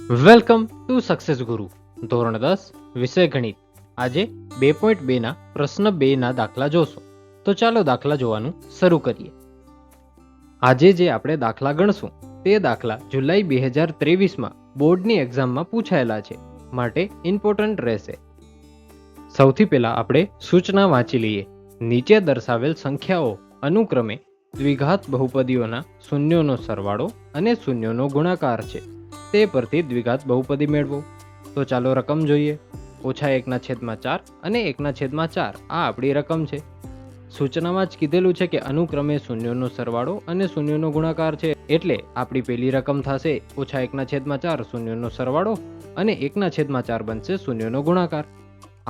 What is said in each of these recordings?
Welcome to success ગુરુ ધોરણ 10 વિષય ગણિત. આજે 2.2 ના પ્રશ્ન 2 ના દાખલા જોશો. તો ચાલો દાખલા જોવાનું શરૂ કરીએ. આજે જે આપણે દાખલા ગણશું તે દાખલા જુલાઈ 2023માં બોર્ડની એક્ઝામમાં પૂછાયેલા છે, માટે ઇમ્પોર્ટન્ટ રહેશે. સૌથી પહેલા આપણે સૂચના વાંચી લઈએ. નીચે દર્શાવેલ સંખ્યાઓ અનુક્રમે દ્વિઘાત બહુપદીઓના શૂન્યોનો સરવાળો અને શૂન્યોનો ગુણાકાર છે. તે પરથી દ્વિઘાત બહુપદી મેળવો. તો ચાલો રકમ જોઈએ. -1/4 અને 1/4 આ આપણી રકમ છે. સૂચનામાં જ કીધેલું છે કે અનુક્રમે શૂન્યોનો સરવાળો અને શૂન્યોનો ગુણાકાર છે, એટલે આપણી પહેલી રકમ થશે -1/4 શૂન્યોનો સરવાળો અને 1/4 બનશે શૂન્યોનો ગુણાકાર.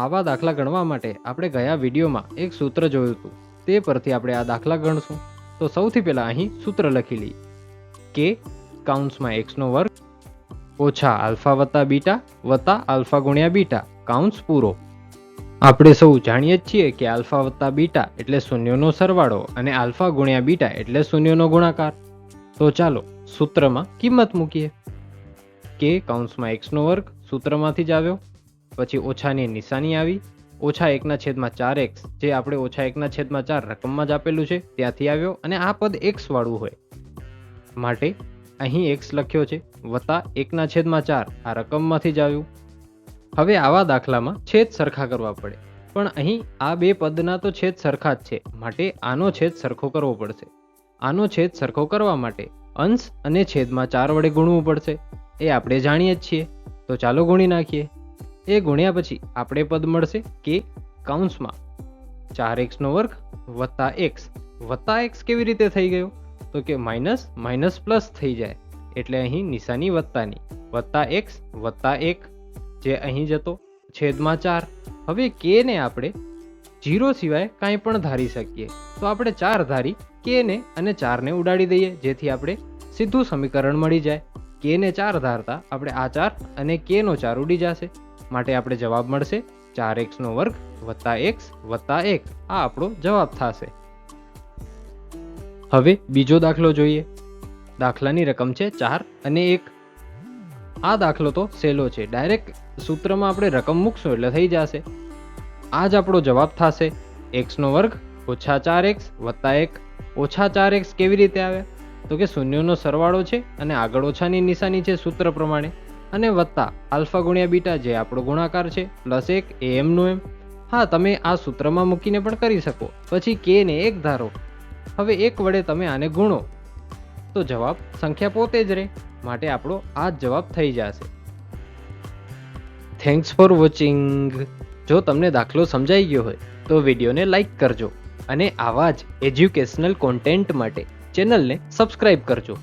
આવા દાખલા ગણવા માટે આપણે ગયા વિડીયોમાં એક સૂત્ર જોયું હતું, તે પરથી આપણે આ દાખલા ગણશું. તો સૌથી પહેલા અહીં સૂત્ર લખી લઈએ કે કૌંસમાં x નો વર્ગ ઓછા આલ્ફા વત્તા બીટા વત્તા આલ્ફા ગુણ્યા બીટા કૌંસ પૂરો. આપણે સૌ જાણીએ જ છીએ કે આલ્ફા વત્તા બીટા એટલે શૂન્યોનો સરવાળો અને આલ્ફા ગુણ્યા બીટા એટલે શૂન્યોનો ગુણાકાર. તો ચાલો સૂત્રમાં કિંમત મૂકીએ. કે કૌંસમાં x નો વર્ગ સૂત્રમાંથી જ આવ્યો, પછી ઓછાની નિશાની આવી, ઓછા 1/4x જે આપણે ઓછા 1/4 રકમમાં જ આપેલું છે ત્યાંથી આવ્યો, અને આ પદ x વાળું હોય માટે અહીં x લખ્યો છે, વત્તા 1/4 આ રકમમાંથી જ આવ્યું. હવે આવા દાખલામાં છેદ સરખા કરવા પડે, પણ અહીં આ બે પદના તો છેદ સરખા જ છે, માટે આનો છેદ સરખો કરવો પડશે. આનો છેદ સરખો કરવા માટે અંશ અને છેદમાં 4 વડે ગુણવું પડશે. એ આપણે જાણીએ જ છીએ, તો ચાલો ગુણી નાખીએ. એ ગુણ્યા પછી આપણે પદ મળશે કે કૌંસમાં 4x નો વર્ગ વત્તા x. વત્તા x કેવી રીતે થઈ ગયો? તો કે માઇનસ માઇનસ પ્લસ થઈ જાય, એટલે અહીં નિશાની વત્તાની, વત્તા x વત્તા 1 જે અહીં જતો છેદમાં 4. હવે કે ને આપણે 0 સિવાય કાંઈ પણ ધારી શકીએ, તો આપણે 4 ધારી કે ને અને 4 ને ઉડાડી દઈએ, જેથી આપણે સીધું સમીકરણ મળી જાય. કે ને 4 ધારતા આપણે આ 4 અને કે નો 4 ઉડી જશે, માટે આપણે જવાબ મળશે 4x નો વર્ગ વત્તા x વત્તા 1. આ આપણો જવાબ થશે. હવે બીજો દાખલો જોઈએ. દાખલાની રકમ છે 4 અને 1. આ દાખલો તો સહેલો છે, ડાયરેક્ટ સૂત્રમાં આપણે રકમ મૂકશું એટલે થઈ જશે. આ જ આપણો જવાબ થશે x નો વર્ગ ઓછા 4x વત્તા 1. ઓછા 4x કેવી રીતે આવે? તો કે શૂન્યોનો સરવાળો છે અને આગળ ઓછાની નિશાની છે સૂત્ર પ્રમાણે, અને વત્તા આલ્ફા ગુણ્યા બીટા જે આપણો ગુણાકાર છે, પ્લસ 1 એ એમ નું એમ. હા, તમે આ સૂત્રમાં મૂકીને પણ કરી શકો. પછી કે ને 1 ધારો. હવે 1 વડે તમે આને ગુણો તો જવાબ સંખ્યા પોતે જ રહે, માટે આપણો આ જ જવાબ થઈ જશે. Thanks for watching. જો તમને દાખલો સમજાઈ ગયો હોય તો વિડીયોને લાઈક કરજો, અને આવા જ એજ્યુકેશનલ કોન્ટેન્ટ માટે ચેનલને સબસ્ક્રાઈબ કરજો.